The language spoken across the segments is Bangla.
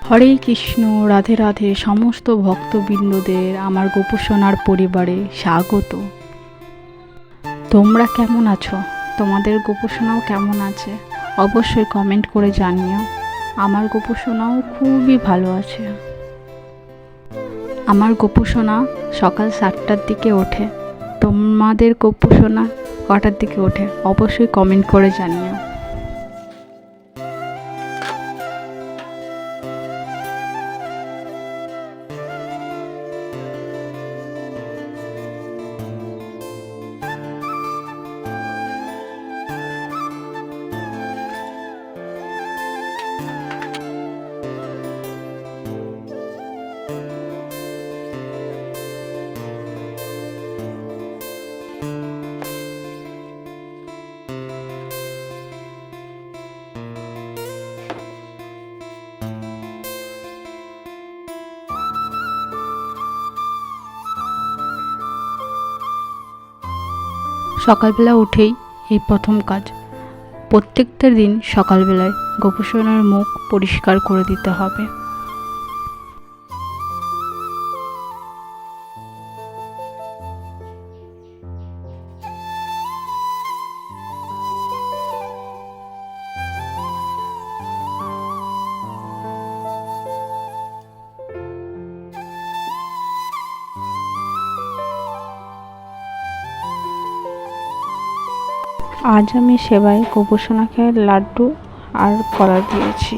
হরে কৃষ্ণ, রাধে রাধে। সমস্ত ভক্তবৃন্দদের আমার গোপসোনার পরিবারে স্বাগত। তোমরা কেমন আছো? তোমাদের গোপসোনাও কেমন আছে? অবশ্যই কমেন্ট করে জানিও। আমার গোপসোনাও খুবই ভালো আছে। আমার গোপসোনা সকাল 7টার দিকে ওঠে। তোমাদের গোপসোনা কটার দিকে ওঠে? অবশ্যই কমেন্ট করে জানিও। সকালবেলা উঠেই এই প্রথম কাজ। প্রত্যেকটা দিন সকালবেলায় গোপসোনার মুখ পরিষ্কার করে দিতে হবে। আজ আমি সেবায় গোপসোনাকে লাড্ডু আর কলা দিয়েছি।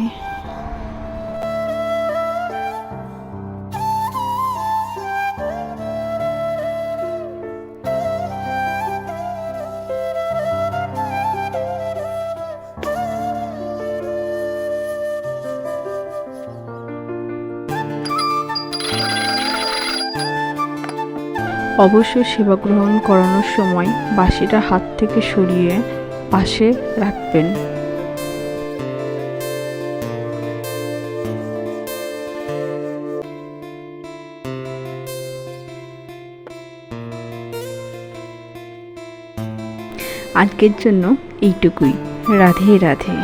অবশ্য সেবা গ্রহণ করানোর সময় বাঁশিটা হাত থেকে সরিয়ে পাশে রাখবেন। আজকের জন্য এইটুকুই। রাধে রাধে।